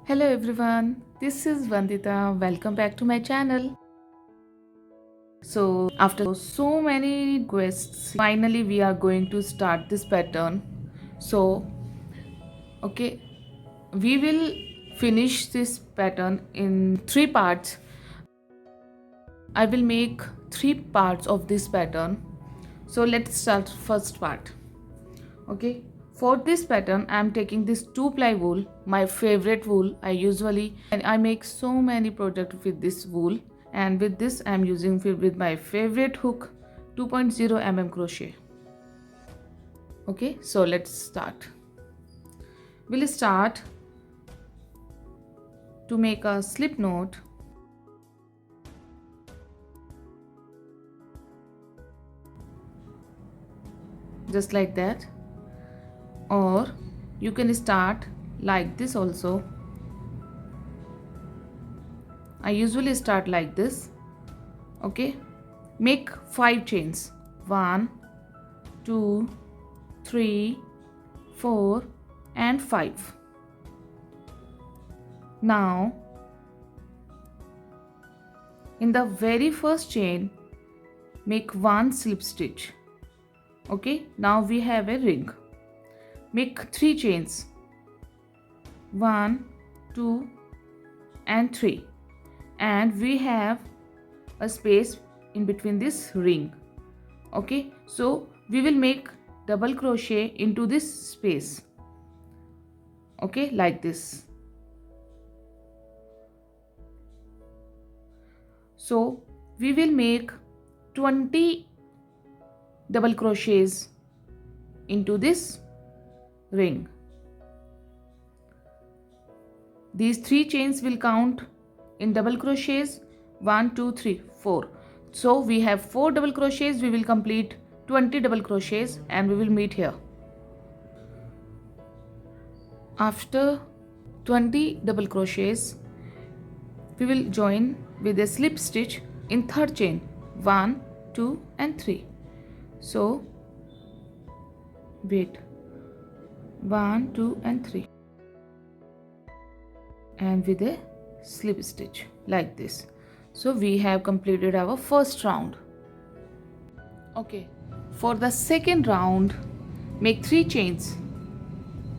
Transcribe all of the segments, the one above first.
Hello everyone, this is Vandita. Welcome back to my channel. So, after so many requests, finally we are going to start this pattern. So, okay, we will finish this pattern in three parts. I will make three parts of this pattern. So, let's start first part. Okay, for this pattern I am taking this 2-ply wool, my favorite wool. I make so many projects with this wool, and with this I am using with my favorite hook 2.0 mm crochet. Okay, so let's start. We'll start to make a slip knot. Just like that, or you can start like this also. I usually start like this. Okay, make 5 chains. 1 2 3 4 and 5. Now in the very first chain make 1 slip stitch. Okay, now we have a ring. Make 3 chains. 1 2 and 3, and we have a space in between this ring. Okay, so we will make double crochet into this space. Okay, like this. So we will make 20 double crochets into this ring. These 3 chains will count in double crochets. 1 2 3 4. So we have 4 double crochets. We will complete 20 double crochets and we will meet here. After 20 double crochets, we will join with a slip stitch in third chain. 1 2 and 3. So wait, 1 2 and 3, and with a slip stitch like this. So we have completed our first round. Okay, for the second round make 3 chains.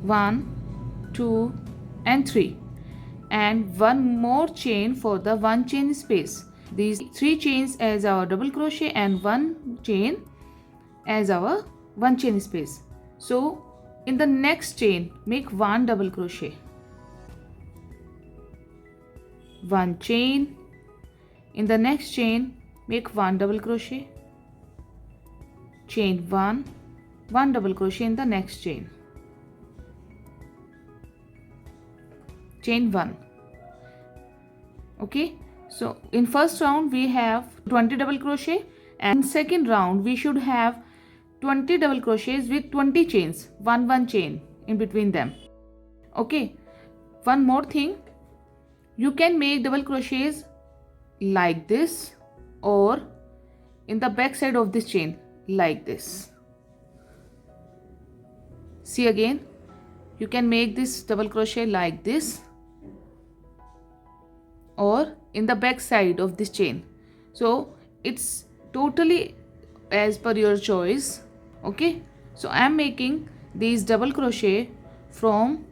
1 2 and 3, and one more chain for the 1 chain space. These 3 chains as our double crochet and 1 chain as our 1 chain space. So in the next chain make 1 double crochet, 1 chain. In the next chain make 1 double crochet, chain 1, 1 double crochet in the next chain, chain 1. Okay, so in first round we have 20 double crochet, and in second round we should have 20 double crochets with 20 chains, 1 chain in between them. Okay, one more thing, you can make double crochets like this or in the back side of this chain like this. See again, you can make this double crochet like this or in the back side of this chain. So it's totally as per your choice. Okay, so I am making these double crochet from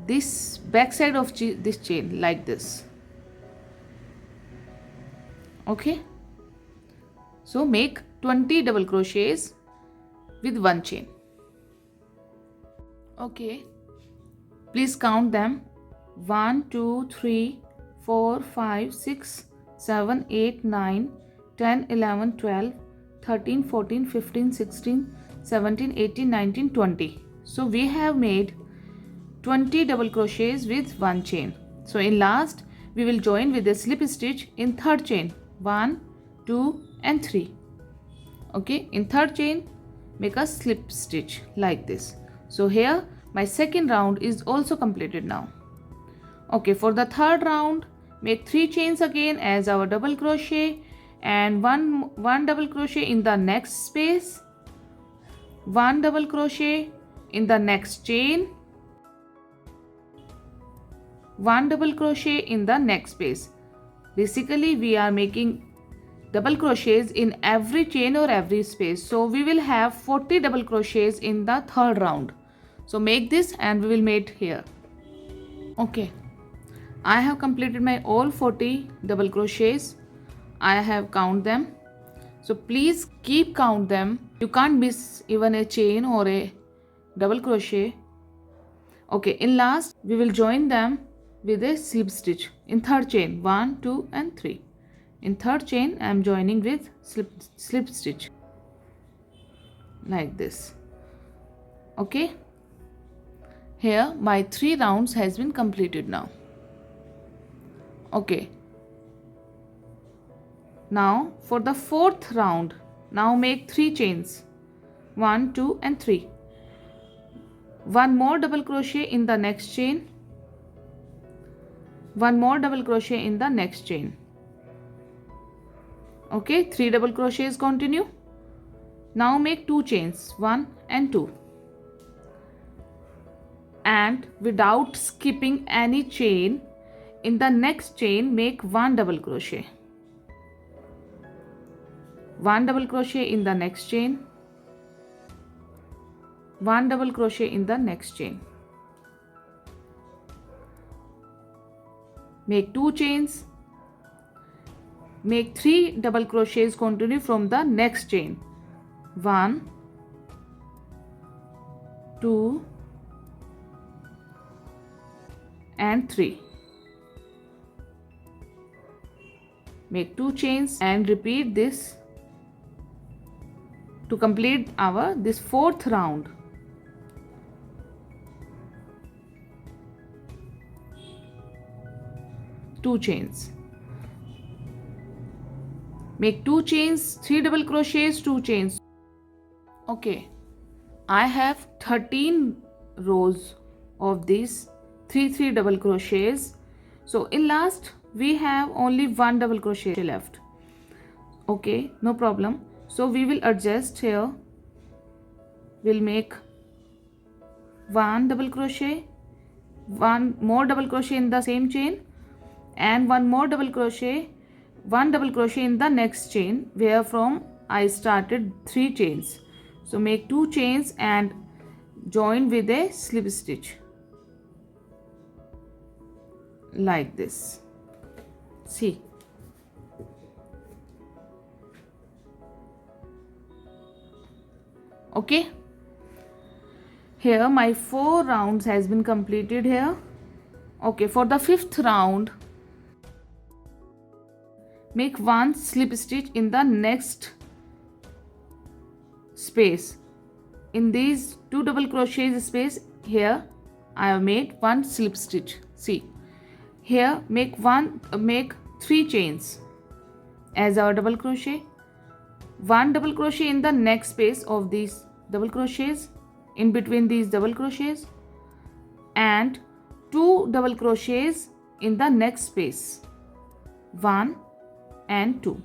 this back side of this chain like this. Okay, so make 20 double crochets with 1 chain. Okay, please count them. 1 2 3 4 5 6 7 8 9 10 11 12 13 14 15 16 17 18 19 20. So we have made 20 double crochets with 1 chain. So in last we will join with a slip stitch in third chain. 1 2 and 3. Okay, in third chain make a slip stitch like this. So here my second round is also completed now. Okay, for the third round make 3 chains again as our double crochet, and one double crochet in the next space, 1 double crochet in the next chain, 1 double crochet in the next space. Basically we are making double crochets in every chain or every space, so we will have 40 double crochets in the third round. So make this and we will mate here. Okay, I have completed my all 40 double crochets. I have count them, so please keep count them. You can't miss even a chain or a double crochet. Okay, in last we will join them with a slip stitch in third chain, 1 2 and 3. In third chain I am joining with slip stitch like this. Okay, here my 3 rounds has been completed now. Okay, now for the fourth round, now make 3 chains, 1 2 and 3. One more double crochet in the next chain, one more double crochet in the next chain. Okay, 3 double crochets continue. Now make 2 chains, 1 and 2, and without skipping any chain, in the next chain make 1 double crochet, 1 double crochet in the next chain, 1 double crochet in the next chain. Make 2 chains, make 3 double crochets continue from the next chain, 1 2 and 3. Make 2 chains and repeat this to complete our this fourth round. Two chains, make 2 chains, 3 double crochets, 2 chains. Okay, I have 13 rows of these 3 double crochets. So in last we have only 1 double crochet left. Okay, no problem. So we will adjust here. We'll make 1 double crochet, 1 more double crochet in the same chain, and 1 more double crochet, 1 double crochet in the next chain where from I started 3 chains. So make 2 chains and join with a slip stitch like this. See, okay, here my 4 rounds has been completed here. Okay, for the fifth round, make 1 slip stitch in the next space. In these 2 double crochets space, here I have made 1 slip stitch. See, here make 3 chains as our double crochet, 1 double crochet in the next space of these double crochets, in between these double crochets, and 2 double crochets in the next space, 1 and 2.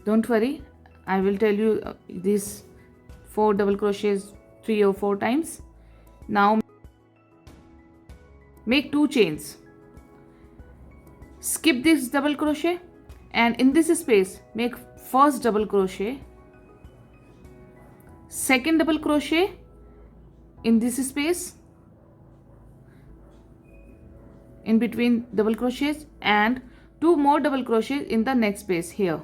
Don't worry, I will tell you these 4 double crochets 3 or 4 times. Now make 2 chains, skip this double crochet, and in this space make first double crochet, second double crochet in this space in between double crochets, and 2 more double crochets in the next space here,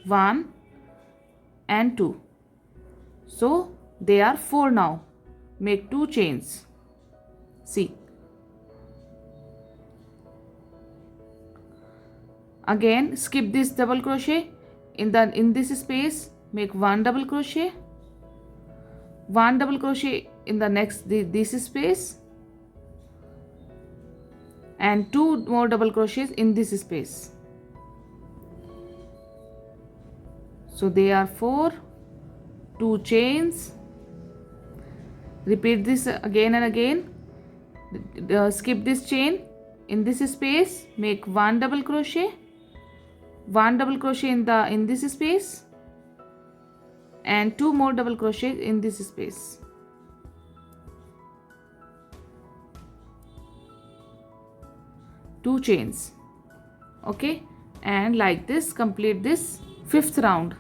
1 and 2. So they are 4 now. Make 2 chains. See, again skip this double crochet, in this space make 1 double crochet, 1 double crochet in the next this space, and 2 more double crochets in this space. So they are 4, 2 chains. Repeat this again and again. Skip this chain, in this space make 1 double crochet, 1 double crochet in this space, and 2 more double crochets in this space. 2 chains. Okay, and like this complete this 5th round.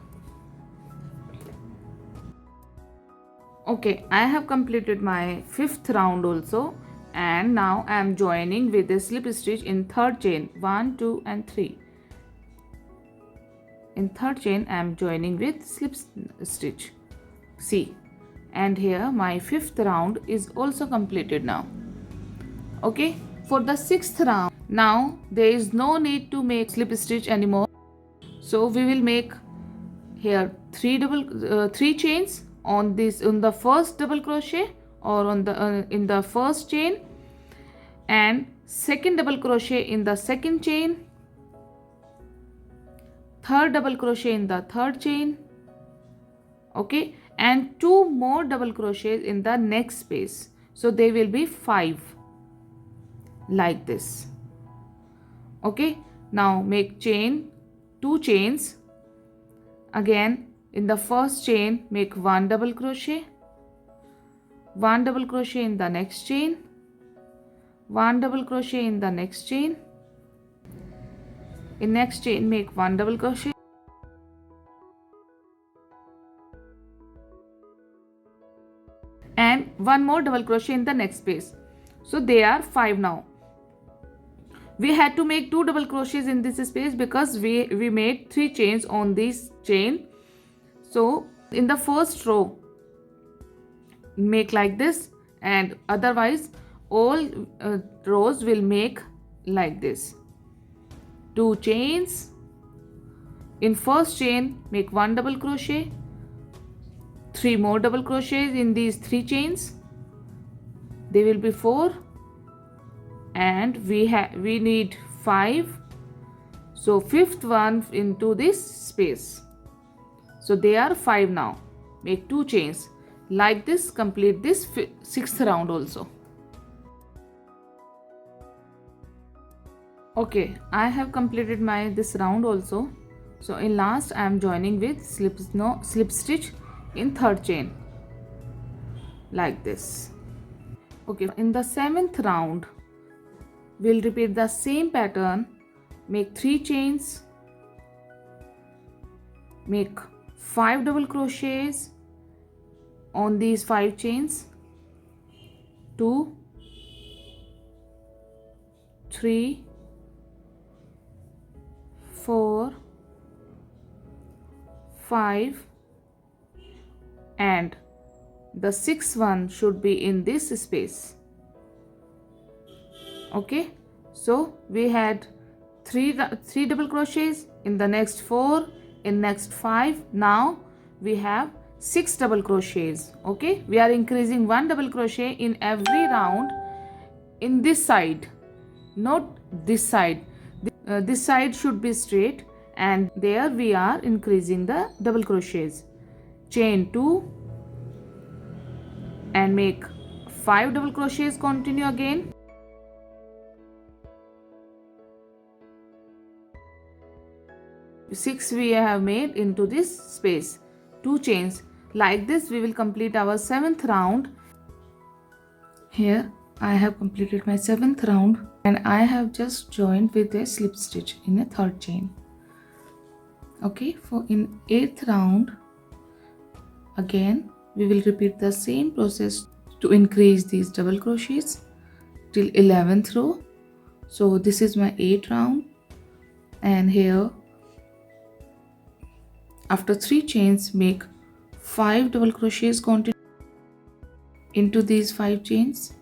Okay, I have completed my 5th round also, and now I am joining with a slip stitch in 3rd chain, 1 2 and 3. In 3rd chain I am joining with slip stitch, see, and here my 5th round is also completed now. Okay, for the 6th round now there is no need to make slip stitch anymore, so we will make here 3 chains on the first double crochet, or on the in the first chain, and second double crochet in the second chain, third double crochet in the third chain. Okay, and 2 more double crochets in the next space, so there will be 5 like this. Okay, now make 2 chains. Again, in the first chain make 1 double crochet, 1 double crochet in the next chain, 1 double crochet in the next chain. In next chain make 1 double crochet, and 1 more double crochet in the next space. So they are 5 now. We had to make 2 double crochets in this space because we made 3 chains on this chain. So in the first row make like this, and otherwise all rows will make like this. 2 chains. In first chain make 1 double crochet, 3 more double crochets in these 3 chains. They will be 4, and we need 5, so 5th one into this space. So they are 5 now. Make 2 chains like this, complete this 6th round also. Okay, I have completed my this round also. So in last I am joining with slip stitch in 3rd chain like this. Okay, in the 7th round we'll repeat the same pattern. Make 3 chains, make 5 double crochets on these 5 chains, 2 3 4 5, and the 6th one should be in this space. Okay, so we had 3 double crochets in the next 4, in next 5. Now we have 6 double crochets. Okay, we are increasing 1 double crochet in every round in this side, not this side. This side should be straight, and there we are increasing the double crochets. Chain 2 and make 5 double crochets. Continue again. Six we have made into this space. 2 chains. Like this we will complete our 7th round. Here I have completed my 7th round, and I have just joined with a slip stitch in a 3rd chain. Okay, for in 8th round again we will repeat the same process to increase these double crochets till 11th row. So this is my 8th round, and here after 3 chains make 5 double crochets. Continue into these 5 chains,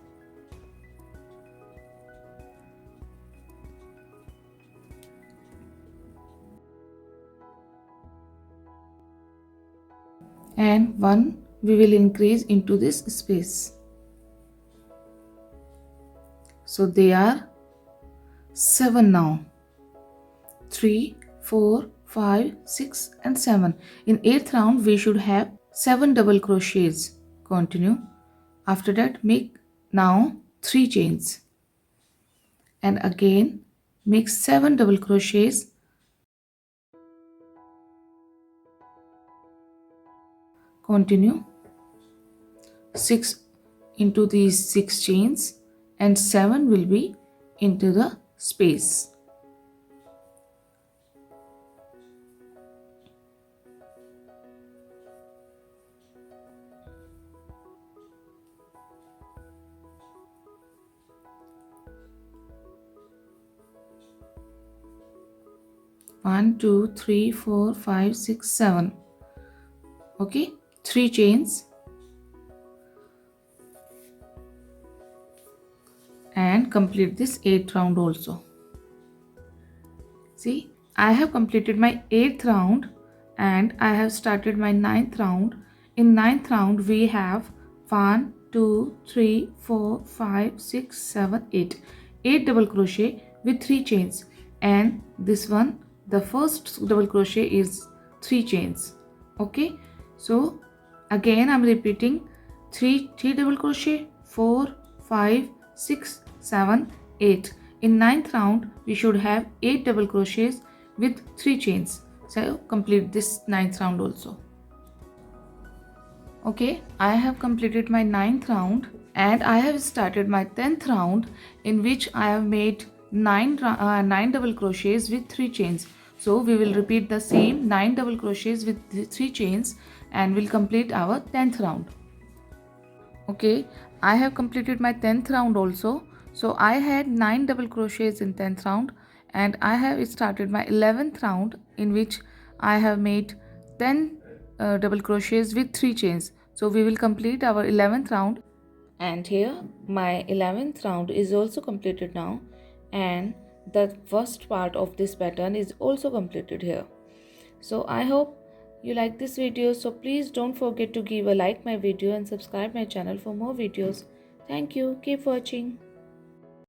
and 1 we will increase into this space. So they are 7 now. 3 4 5 6 and 7. In 8th round we should have 7 double crochets. Continue. After that make now 3 chains, and again make 7 double crochets. Continue. 6 into these 6 chains, and 7 will be into the space. One, two, three, four, five, six, 7. Okay, 3 chains and complete this 8th round also. See, I have completed my 8th round and I have started my 9th round. In 9th round we have 1, 2, 3, 4, 5, 6, 7, 8. 8 double crochet with 3 chains, and this one, the first double crochet is 3 chains. Okay, so again I'm repeating 3 double crochet, 4, 5, 6, 7, 8. In 9th round we should have 8 double crochets with 3 chains. So complete this 9th round also. Okay, I have completed my 9th round and I have started my 10th round, in which I have made 9 double crochets with 3 chains. So we will repeat the same 9 double crochets with 3 chains and will complete our 10th round. Okay, I have completed my 10th round also. So I had 9 double crochets in 10th round and I have started my 11th round, in which I have made 10 double crochets with 3 chains. So we will complete our 11th round, and here my 11th round is also completed now, and the first part of this pattern is also completed here. So I hope you like this video, so please don't forget to give a like my video and subscribe my channel for more videos. Thank you. Keep watching.